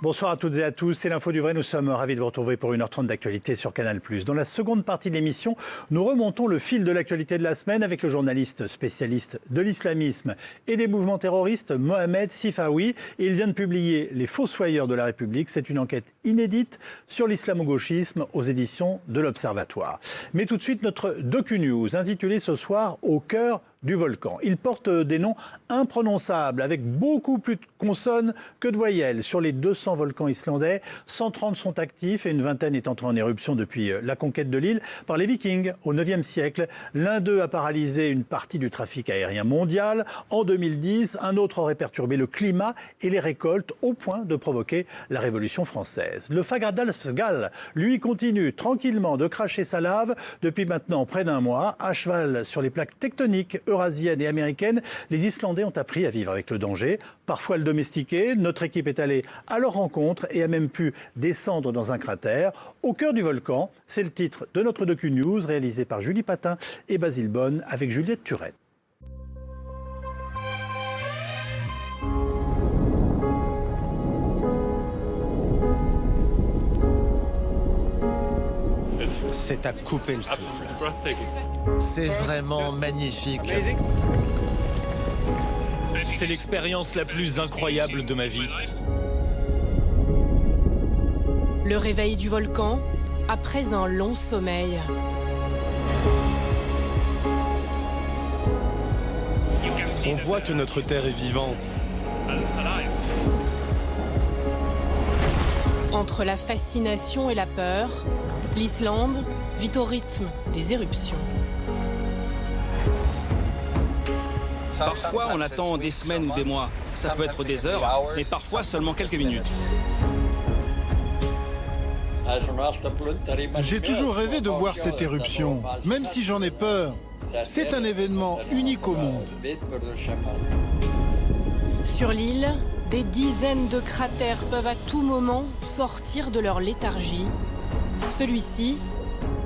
Bonsoir à toutes et à tous, c'est l'Info du Vrai. Nous sommes ravis de vous retrouver pour 1h30 d'actualité sur Canal+. Dans la seconde partie de l'émission, nous remontons le fil de l'actualité de la semaine avec le journaliste spécialiste de l'islamisme et des mouvements terroristes, Mohamed Sifawi. Il vient de publier Les Fossoyeurs de la République. C'est une enquête inédite sur l'islamo-gauchisme aux éditions de l'Observatoire. Mais tout de suite, notre docu-news, intitulé ce soir « Au cœur du volcan ». Il porte des noms imprononçables, avec beaucoup plus de consonnes que de voyelles. Sur les 200 volcans islandais, 130 sont actifs et une vingtaine est entrée en éruption depuis la conquête de l'île par les Vikings au IXe siècle. L'un d'eux a paralysé une partie du trafic aérien mondial. En 2010, un autre aurait perturbé le climat et les récoltes au point de provoquer la Révolution française. Le Fagradalsfjall, lui, continue tranquillement de cracher sa lave depuis maintenant près d'un mois. À cheval sur les plaques tectoniques eurasiennes et américaines, les Islandais ont appris à vivre avec le danger, parfois le domestiquer. Notre équipe est allée à leur rencontre et a même pu descendre dans un cratère. Au cœur du volcan, c'est le titre de notre docu-news réalisé par Julie Patin et Basile Bonne avec Juliette Turette. C'est à couper le souffle. C'est vraiment magnifique. C'est l'expérience la plus incroyable de ma vie. Le réveil du volcan après un long sommeil. On voit que notre terre est vivante. Entre la fascination et la peur, l'Islande vit au rythme des éruptions. Parfois, on attend des semaines ou des mois. Ça peut être des heures, mais parfois seulement quelques minutes. J'ai toujours rêvé de voir cette éruption, même si j'en ai peur. C'est un événement unique au monde. Sur l'île, des dizaines de cratères peuvent à tout moment sortir de leur léthargie. Celui-ci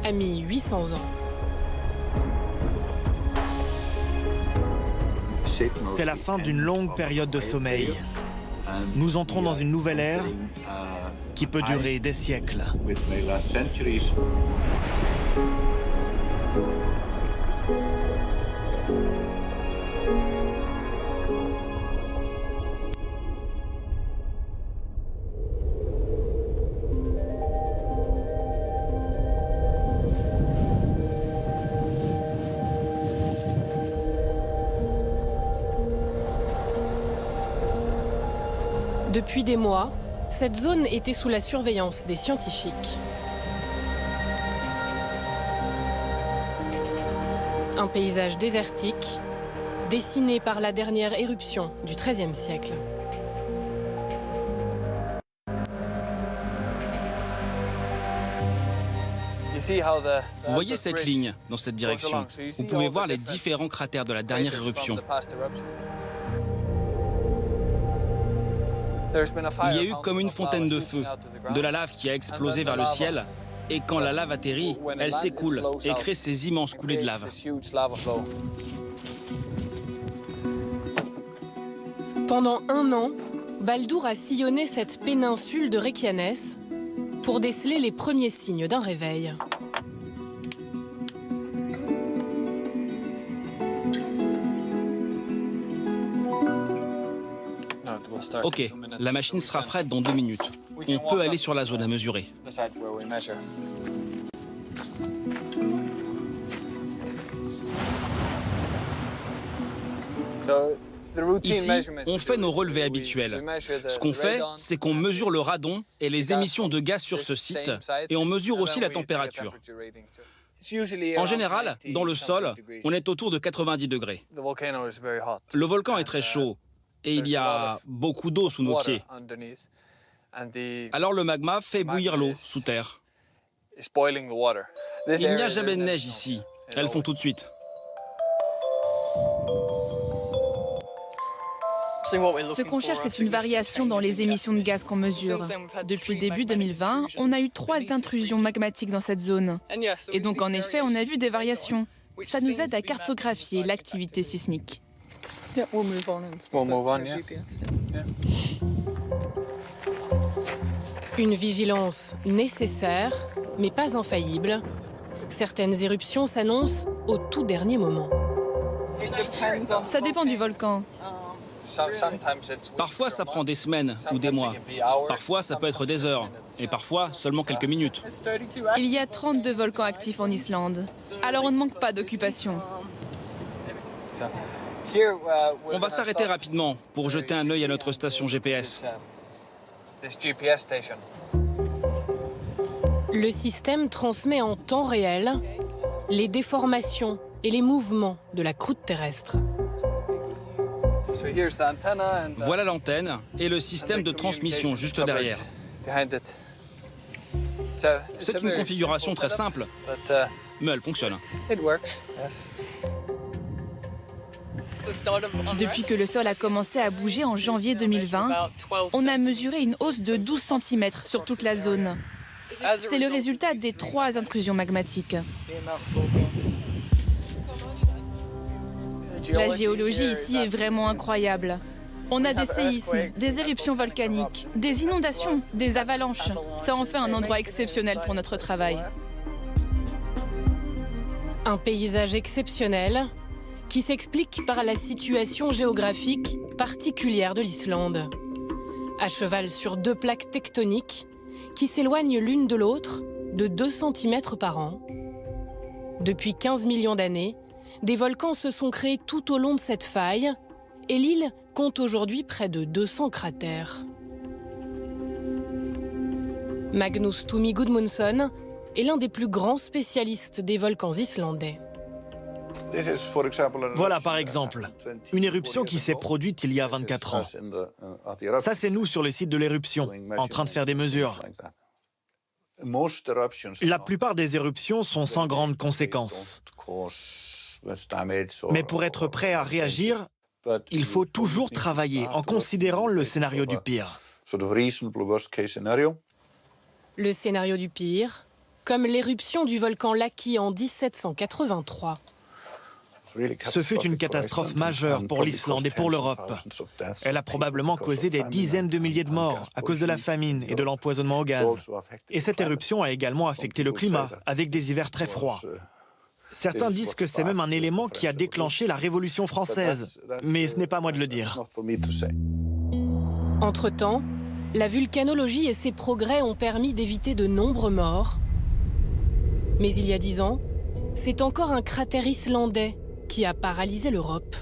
a mis 800 ans. C'est la fin d'une longue période de sommeil. Nous entrons dans une nouvelle ère qui peut durer des siècles. Depuis des mois, cette zone était sous la surveillance des scientifiques. Un paysage désertique, dessiné par la dernière éruption du XIIIe siècle. Vous voyez cette ligne dans cette direction? Vous pouvez voir les différents cratères de la dernière éruption. Il y a eu comme une fontaine de feu, de la lave qui a explosé vers le ciel, et quand la lave atterrit, elle s'écoule et crée ces immenses coulées de lave. Pendant un an, Baldur a sillonné cette péninsule de Reykjanes pour déceler les premiers signes d'un réveil. Ok, la machine sera prête dans 2 minutes. On peut aller sur la zone à mesurer. Ici, on fait nos relevés habituels. Ce qu'on fait, c'est qu'on mesure le radon et les émissions de gaz sur ce site, et on mesure aussi la température. En général, dans le sol, on est autour de 90 degrés. Le volcan est très chaud, et il y a beaucoup d'eau sous nos pieds. Alors le magma fait bouillir l'eau sous terre. Il n'y a jamais de neige ici. Elles font tout de suite. Ce qu'on cherche, c'est une variation dans les émissions de gaz qu'on mesure. Depuis début 2020, on a eu 3 intrusions magmatiques dans cette zone. Et donc, en effet, on a vu des variations. Ça nous aide à cartographier l'activité sismique. Une vigilance nécessaire, mais pas infaillible. Certaines éruptions s'annoncent au tout dernier moment. Ça dépend du volcan. Parfois, ça prend des semaines ou des mois. Parfois, ça peut être des heures. Et parfois, seulement quelques minutes. Il y a 32 volcans actifs en Islande. Alors on ne manque pas d'occupation. On va s'arrêter rapidement pour jeter un œil à notre station GPS. Le système transmet en temps réel les déformations et les mouvements de la croûte terrestre. Voilà l'antenne et le système de transmission juste derrière. C'est une configuration très simple, mais elle fonctionne. Depuis que le sol a commencé à bouger en janvier 2020, on a mesuré une hausse de 12 cm sur toute la zone. C'est le résultat des 3 intrusions magmatiques. La géologie ici est vraiment incroyable. On a des séismes, des éruptions volcaniques, des inondations, des avalanches. Ça en fait un endroit exceptionnel pour notre travail. Un paysage exceptionnel qui s'explique par la situation géographique particulière de l'Islande. À cheval sur 2 plaques tectoniques qui s'éloignent l'une de l'autre de 2 cm par an. Depuis 15 millions d'années, des volcans se sont créés tout au long de cette faille et l'île compte aujourd'hui près de 200 cratères. Magnus Tumi Gudmundsson est l'un des plus grands spécialistes des volcans islandais. Voilà par exemple, une éruption qui s'est produite il y a 24 ans. Ça c'est nous sur le site de l'éruption, en train de faire des mesures. La plupart des éruptions sont sans grandes conséquences. Mais pour être prêt à réagir, il faut toujours travailler en considérant le scénario du pire. Le scénario du pire, comme l'éruption du volcan Laki en 1783. Ce fut une catastrophe majeure pour l'Islande et pour l'Europe. Elle a probablement causé des dizaines de milliers de morts à cause de la famine et de l'empoisonnement au gaz. Et cette éruption a également affecté le climat, avec des hivers très froids. Certains disent que c'est même un élément qui a déclenché la Révolution française, mais ce n'est pas à moi de le dire. Entre-temps, la vulcanologie et ses progrès ont permis d'éviter de nombreux morts. Mais il y a 10 ans, c'est encore un cratère islandais qui a paralysé l'Europe.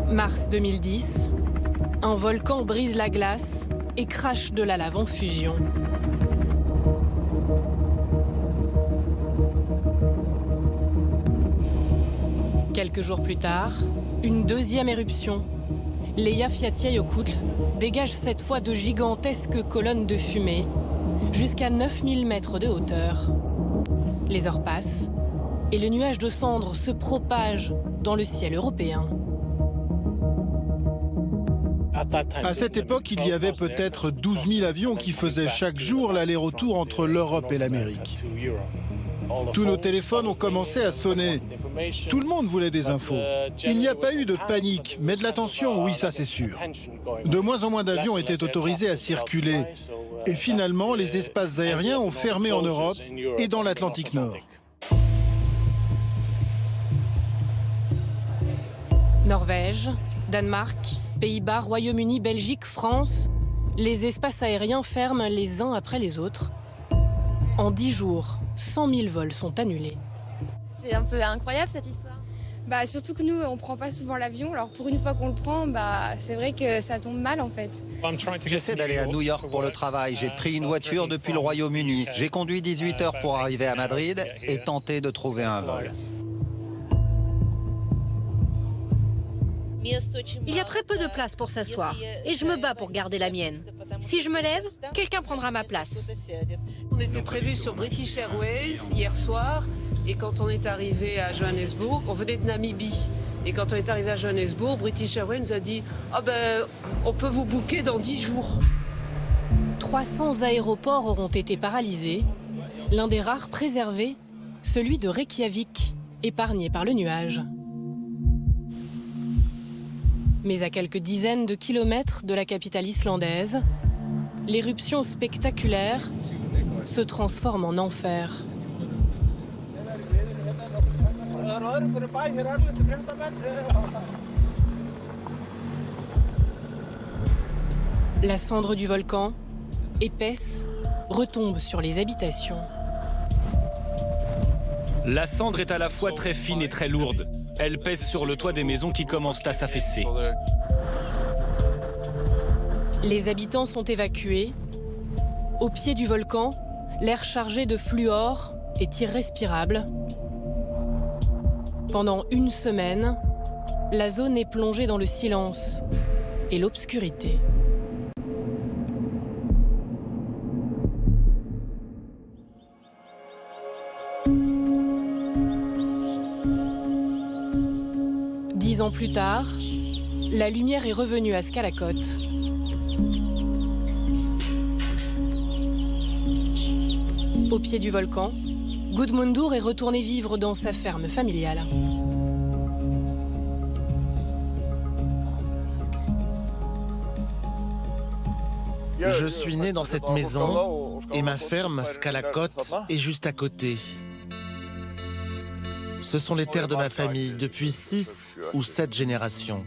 Mars 2010, un volcan brise la glace et crache de la lave en fusion. Quelques jours plus tard, une deuxième éruption. L'Eyjafjallajökull dégage cette fois de gigantesques colonnes de fumée, jusqu'à 9000 mètres de hauteur. Les heures passent et le nuage de cendres se propage dans le ciel européen. À cette époque, il y avait peut-être 12 000 avions qui faisaient chaque jour l'aller-retour entre l'Europe et l'Amérique. Tous nos téléphones ont commencé à sonner. Tout le monde voulait des infos. Il n'y a pas eu de panique, mais de l'attention, oui, ça c'est sûr. De moins en moins d'avions étaient autorisés à circuler. Et finalement, les espaces aériens ont fermé en Europe et dans l'Atlantique Nord. Norvège, Danemark, Pays-Bas, Royaume-Uni, Belgique, France, les espaces aériens ferment les uns après les autres. En 10 jours, 100 000 vols sont annulés. C'est un peu incroyable cette histoire. Surtout que nous, on prend pas souvent l'avion. Alors pour une fois qu'on le prend, c'est vrai que ça tombe mal en fait. J'essaie d'aller à New York pour le travail. J'ai pris une voiture depuis le Royaume-Uni. J'ai conduit 18 heures pour arriver à Madrid et tenter de trouver un vol. Il y a très peu de place pour s'asseoir et je me bats pour garder la mienne. Si je me lève, quelqu'un prendra ma place. On était prévu sur British Airways hier soir et quand on est arrivé à Johannesburg, on venait de Namibie. Et quand on est arrivé à Johannesburg, British Airways nous a dit « on peut vous booker dans 10 jours ». 300 aéroports auront été paralysés. L'un des rares préservés, celui de Reykjavik, épargnés par le nuage. Mais à quelques dizaines de kilomètres de la capitale islandaise, l'éruption spectaculaire se transforme en enfer. La cendre du volcan, épaisse, retombe sur les habitations. La cendre est à la fois très fine et très lourde. Elle pèse sur le toit des maisons qui commencent à s'affaisser. Les habitants sont évacués. Au pied du volcan, l'air chargé de fluor est irrespirable. Pendant une semaine, la zone est plongée dans le silence et l'obscurité. Dix ans plus tard, la lumière est revenue à Skallakot. Au pied du volcan, Gudmundur est retourné vivre dans sa ferme familiale. Je suis né dans cette maison et ma ferme, Skallakot, est juste à côté. Ce sont les terres de ma famille depuis 6 ou 7 générations.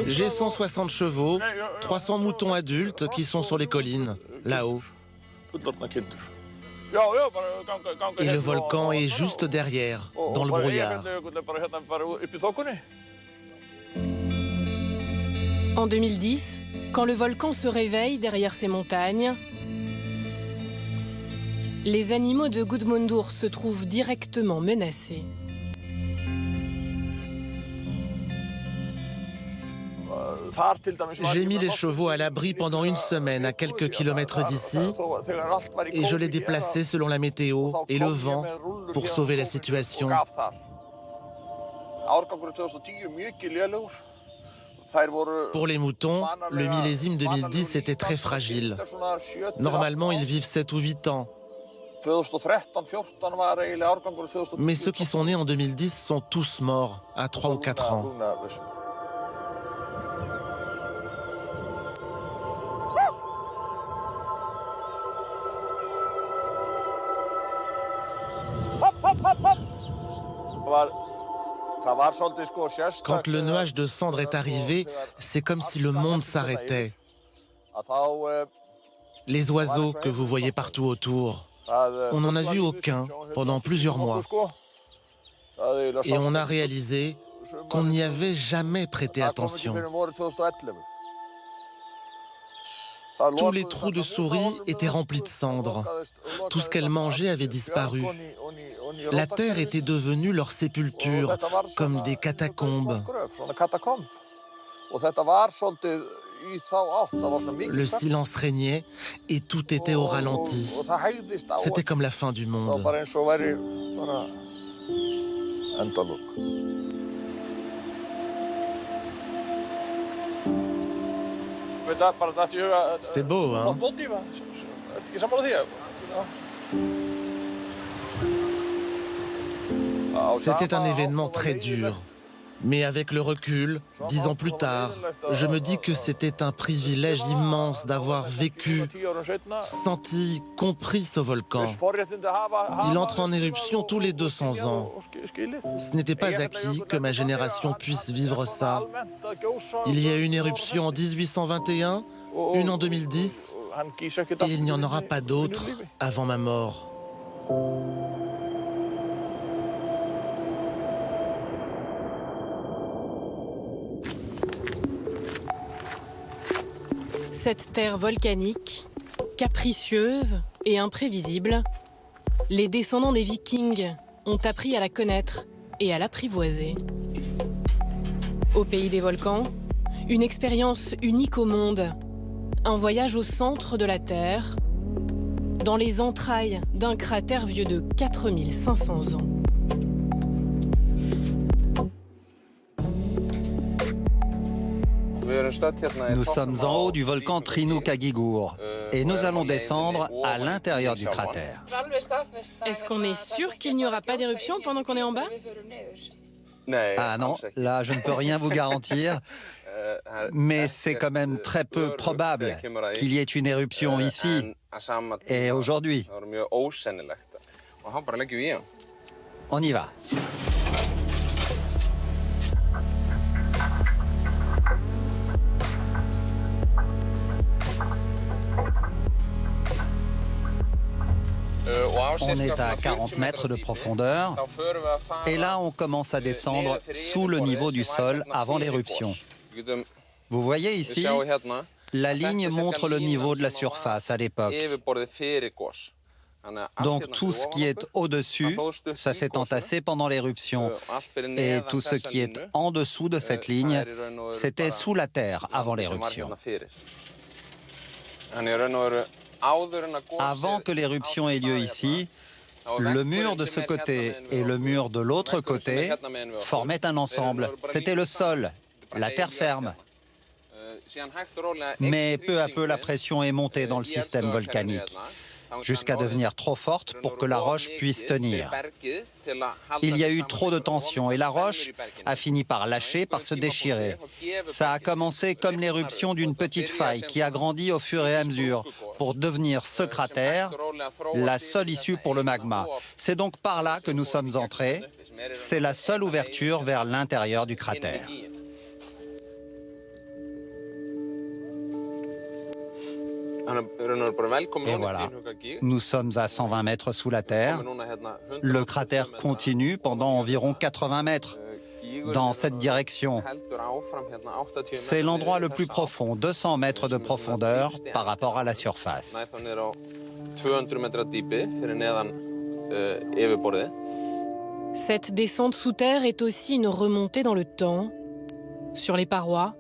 J'ai 160 chevaux, 300 moutons adultes qui sont sur les collines, là-haut. Et le volcan est juste derrière, dans le brouillard. En 2010, quand le volcan se réveille derrière ces montagnes, les animaux de Gudmundur se trouvent directement menacés. J'ai mis les chevaux à l'abri pendant une semaine à quelques kilomètres d'ici et je les déplaçais selon la météo et le vent pour sauver la situation. Pour les moutons, le millésime 2010 était très fragile. Normalement, ils vivent 7 ou 8 ans. Mais ceux qui sont nés en 2010 sont tous morts à 3 ou 4 ans. Quand le nuage de cendres est arrivé, c'est comme si le monde s'arrêtait. Les oiseaux que vous voyez partout autour, on n'en a vu aucun pendant plusieurs mois. Et on a réalisé qu'on n'y avait jamais prêté attention. Tous les trous de souris étaient remplis de cendres. Tout ce qu'elles mangeaient avait disparu. La terre était devenue leur sépulture, comme des catacombes. Le silence régnait et tout était au ralenti. C'était comme la fin du monde. C'est beau, hein? C'était un événement très dur. Mais avec le recul, 10 ans plus tard, je me dis que c'était un privilège immense d'avoir vécu, senti, compris ce volcan. Il entre en éruption tous les 200 ans. Ce n'était pas acquis que ma génération puisse vivre ça. Il y a eu une éruption en 1821, une en 2010, et il n'y en aura pas d'autres avant ma mort. Cette terre volcanique, capricieuse et imprévisible, les descendants des Vikings ont appris à la connaître et à l'apprivoiser. Au pays des volcans, une expérience unique au monde, un voyage au centre de la Terre, dans les entrailles d'un cratère vieux de 4500 ans. Nous sommes en haut du volcan Trinukagígur. et nous allons descendre à l'intérieur du cratère. Est-ce qu'on est sûr qu'il n'y aura pas d'éruption pendant qu'on est en bas? Ah non, là je ne peux rien vous garantir, mais c'est quand même très peu probable qu'il y ait une éruption ici et aujourd'hui. On y va. On est à 40 mètres de profondeur et là on commence à descendre sous le niveau du sol avant l'éruption. Vous voyez ici, la ligne montre le niveau de la surface à l'époque. Donc tout ce qui est au-dessus, ça s'est entassé pendant l'éruption. Et tout ce qui est en dessous de cette ligne, c'était sous la terre avant l'éruption. Avant que l'éruption ait lieu ici, le mur de ce côté et le mur de l'autre côté formaient un ensemble. C'était le sol, la terre ferme. Mais peu à peu, la pression est montée dans le système volcanique, jusqu'à devenir trop forte pour que la roche puisse tenir. Il y a eu trop de tension et la roche a fini par lâcher, par se déchirer. Ça a commencé comme l'éruption d'une petite faille qui a grandi au fur et à mesure pour devenir ce cratère, la seule issue pour le magma. C'est donc par là que nous sommes entrés. C'est la seule ouverture vers l'intérieur du cratère. Et voilà, nous sommes à 120 mètres sous la terre. Le cratère continue pendant environ 80 mètres dans cette direction. C'est l'endroit le plus profond, 200 mètres de profondeur par rapport à la surface. Cette descente sous terre est aussi une remontée dans le temps. Sur les parois,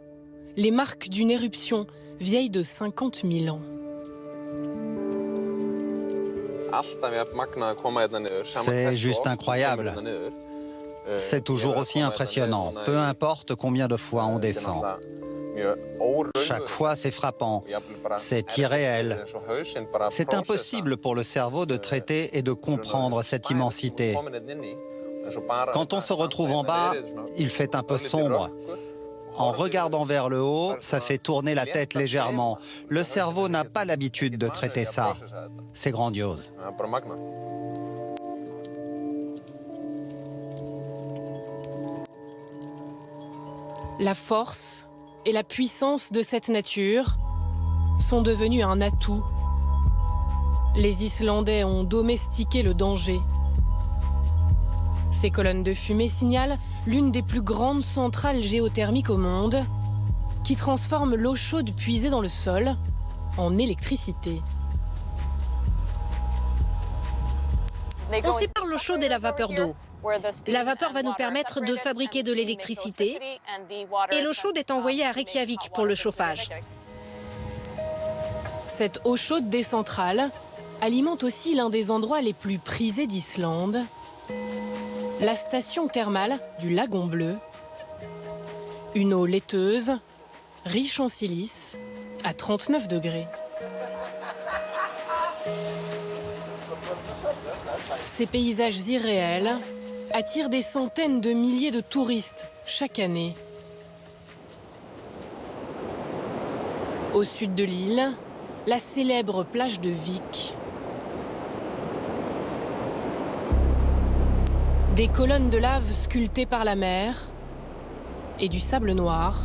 les marques d'une éruption vieille de 50 000 ans. C'est juste incroyable. C'est toujours aussi impressionnant, peu importe combien de fois on descend. Chaque fois, c'est frappant, c'est irréel. C'est impossible pour le cerveau de traiter et de comprendre cette immensité. Quand on se retrouve en bas, il fait un peu sombre. En regardant vers le haut, ça fait tourner la tête légèrement. Le cerveau n'a pas l'habitude de traiter ça. C'est grandiose. La force et la puissance de cette nature sont devenues un atout. Les Islandais ont domestiqué le danger. Ces colonnes de fumée signalent l'une des plus grandes centrales géothermiques au monde, qui transforme l'eau chaude puisée dans le sol en électricité. On sépare l'eau chaude et la vapeur d'eau. La vapeur va nous permettre de fabriquer de l'électricité et l'eau chaude est envoyée à Reykjavik pour le chauffage. Cette eau chaude des centrales alimente aussi l'un des endroits les plus prisés d'Islande, la station thermale du Lagon Bleu. Une eau laiteuse, riche en silice, à 39 degrés. Ces paysages irréels attirent des centaines de milliers de touristes chaque année. Au sud de l'île, la célèbre plage de Vik. Des colonnes de lave sculptées par la mer et du sable noir.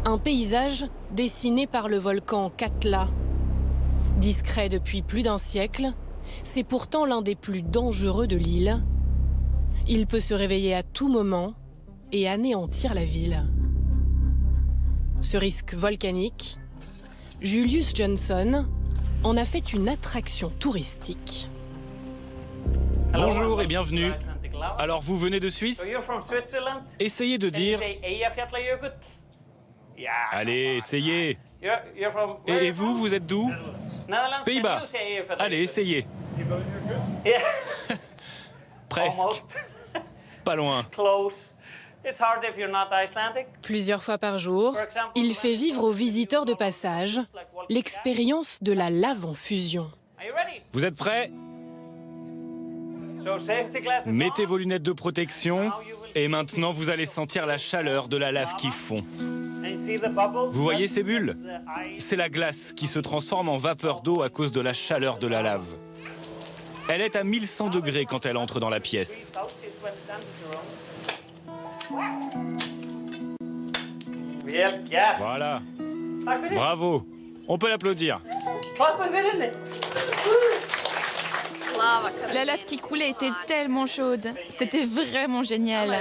Un paysage dessiné par le volcan Katla. Discret depuis plus d'un siècle, c'est pourtant l'un des plus dangereux de l'île. Il peut se réveiller à tout moment et anéantir la ville. Ce risque volcanique, Julius Johnson en a fait une attraction touristique. Bonjour et bienvenue. Alors vous venez de Suisse? Essayez de dire... Allez, essayez. Et vous, vous êtes d'où? Pays-Bas. Allez, essayez. Presque. Pas loin. Plusieurs fois par jour, il fait vivre aux visiteurs de passage l'expérience de la lave en fusion. Vous êtes prêts? Mettez vos lunettes de protection et maintenant vous allez sentir la chaleur de la lave qui fond. Vous voyez ces bulles? C'est la glace qui se transforme en vapeur d'eau à cause de la chaleur de la lave. Elle est à 1100 degrés quand elle entre dans la pièce. Voilà. Bravo. On peut l'applaudir. La lave qui coulait était tellement chaude. C'était vraiment génial.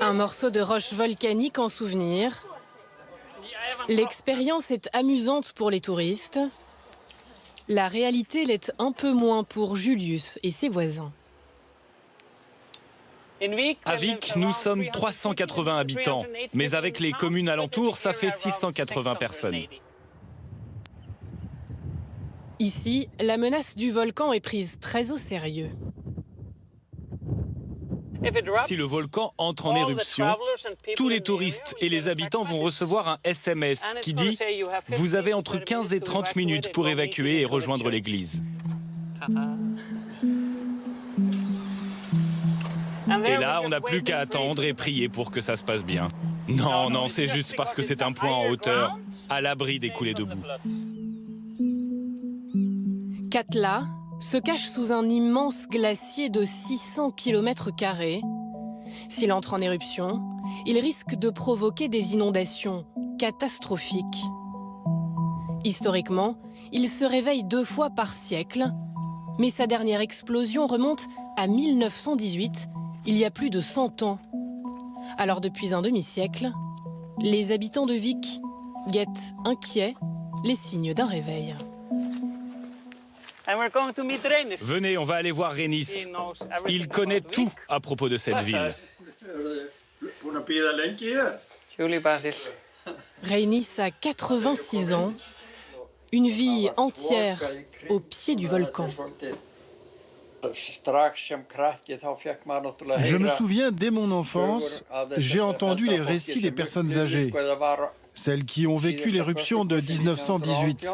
Un morceau de roche volcanique en souvenir. L'expérience est amusante pour les touristes. La réalité l'est un peu moins pour Julius et ses voisins. À Vik, nous sommes 380 habitants, mais avec les communes alentours, ça fait 680 personnes. Ici, la menace du volcan est prise très au sérieux. Si le volcan entre en éruption, tous les touristes et les habitants vont recevoir un SMS qui dit « Vous avez entre 15 et 30 minutes pour évacuer et rejoindre l'église ». Et là, on n'a plus qu'à attendre et prier pour que ça se passe bien. Non, non, c'est juste parce que c'est un point en hauteur, à l'abri des coulées de boue. Katla se cache sous un immense glacier de 600 km². S'il entre en éruption, il risque de provoquer des inondations catastrophiques. Historiquement, il se réveille 2 fois par siècle, mais sa dernière explosion remonte à 1918, il y a plus de 100 ans. Alors depuis un demi-siècle, les habitants de Vik guettent inquiets les signes d'un réveil. Venez, on va aller voir Reinis. Il connaît tout à propos de cette ville. Reinis a 86 ans, une vie entière au pied du volcan. Je me souviens, dès mon enfance, j'ai entendu les récits des personnes âgées, celles qui ont vécu l'éruption de 1918.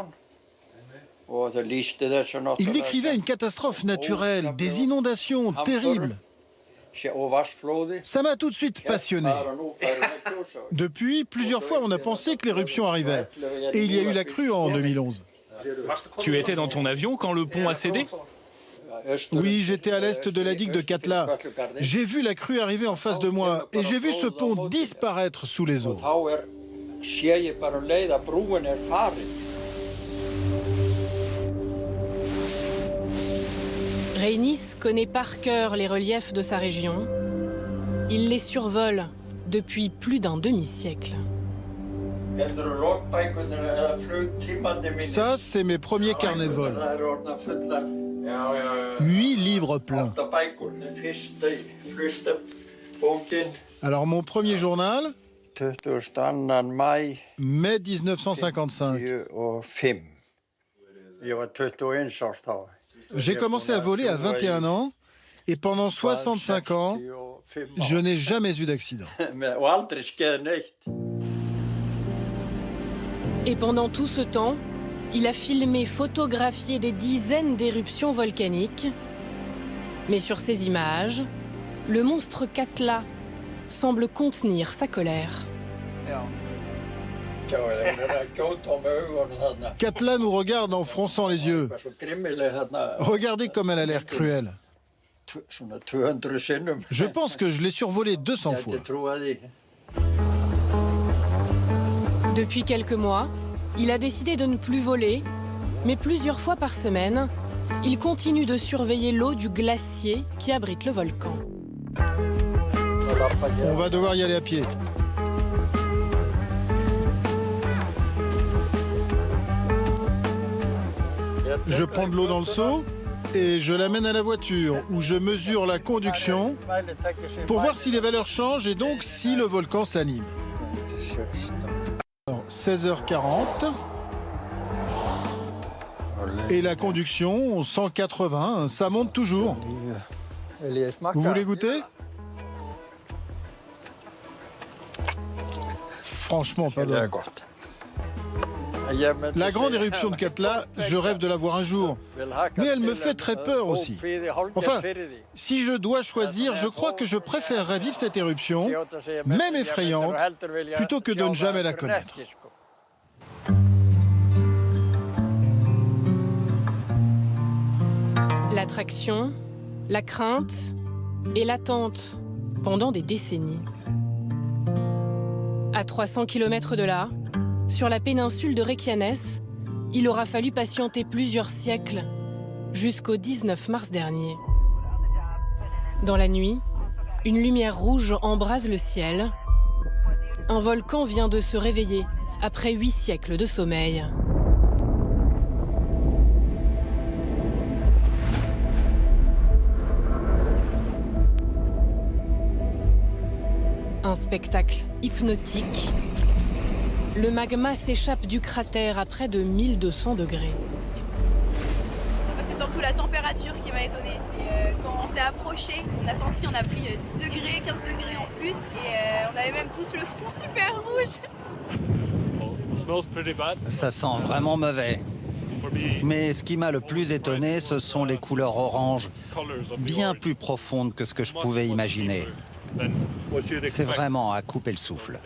Ils décrivaient une catastrophe naturelle, des inondations terribles. Ça m'a tout de suite passionné. Depuis, plusieurs fois, on a pensé que l'éruption arrivait. Et il y a eu la crue en 2011. Tu étais dans ton avion quand le pont a cédé? Oui, j'étais à l'est de la digue de Katla. J'ai vu la crue arriver en face de moi et j'ai vu ce pont disparaître sous les eaux. Reinis connaît par cœur les reliefs de sa région. Il les survole depuis plus d'un demi-siècle. Ça, c'est mes premiers carnets de vol. 8 livres pleins. Alors, mon premier journal, mai 1955. J'ai commencé à voler à 21 ans et pendant 65 ans, je n'ai jamais eu d'accident. Et pendant tout ce temps, il a filmé, photographié des dizaines d'éruptions volcaniques. Mais sur ces images, le monstre Katla semble contenir sa colère. Katla nous regarde en fronçant les yeux. Regardez comme elle a l'air cruelle. Je pense que je l'ai survolée 200 fois. Depuis quelques mois, il a décidé de ne plus voler, mais plusieurs fois par semaine, il continue de surveiller l'eau du glacier qui abrite le volcan. On va devoir y aller à pied. Je prends de l'eau dans le seau et je l'amène à la voiture où je mesure la conduction pour voir si les valeurs changent et donc si le volcan s'anime. 16h40 et la conduction 180, ça monte toujours. Vous voulez goûter ? franchement pas bonne. La grande éruption de Katla, je rêve de la voir un jour. Mais elle me fait très peur aussi. Enfin, si je dois choisir, je crois que je préférerais vivre cette éruption, même effrayante, plutôt que de ne jamais la connaître. L'attraction, la crainte et l'attente pendant des décennies. À 300 km de là, sur la péninsule de Reykjanes, il aura fallu patienter plusieurs siècles, jusqu'au 19 mars dernier. Dans la nuit, une lumière rouge embrase le ciel. Un volcan vient de se réveiller après 8 siècles de sommeil. Un spectacle hypnotique. Le magma s'échappe du cratère à près de 1200 degrés. C'est surtout la température qui m'a étonnée. Quand on s'est approché, on a senti, on a pris 10 degrés, 15 degrés en plus, et on avait même tous le front super rouge. Ça sent vraiment mauvais. Mais ce qui m'a le plus étonné, ce sont les couleurs oranges, bien plus profondes que ce que je pouvais imaginer. C'est vraiment à couper le souffle.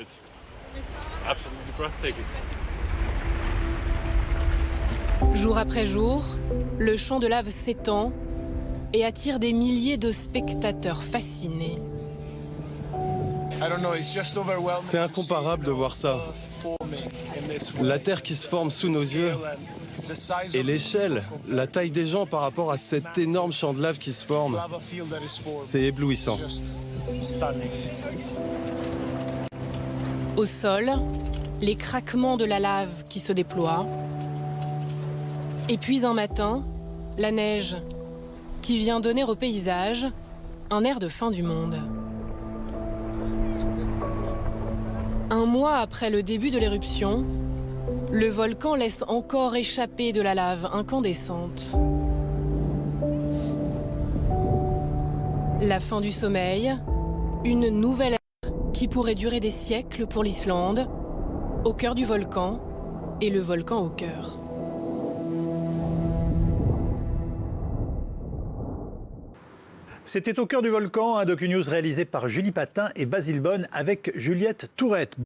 Jour après jour, le champ de lave s'étend et attire des milliers de spectateurs fascinés. C'est incomparable de voir ça. La terre qui se forme sous nos yeux et l'échelle, la taille des gens par rapport à cet énorme champ de lave qui se forme, c'est éblouissant. Au sol, les craquements de la lave qui se déploient. Et puis un matin, la neige qui vient donner au paysage un air de fin du monde. Un mois après le début de l'éruption, le volcan laisse encore échapper de la lave incandescente. La fin du sommeil, une nouvelle ère qui pourrait durer des siècles pour l'Islande, au cœur du volcan et le volcan au cœur. C'était Au cœur du volcan, un docu-news réalisé par Julie Patin et Basile Bonne avec Juliette Tourette.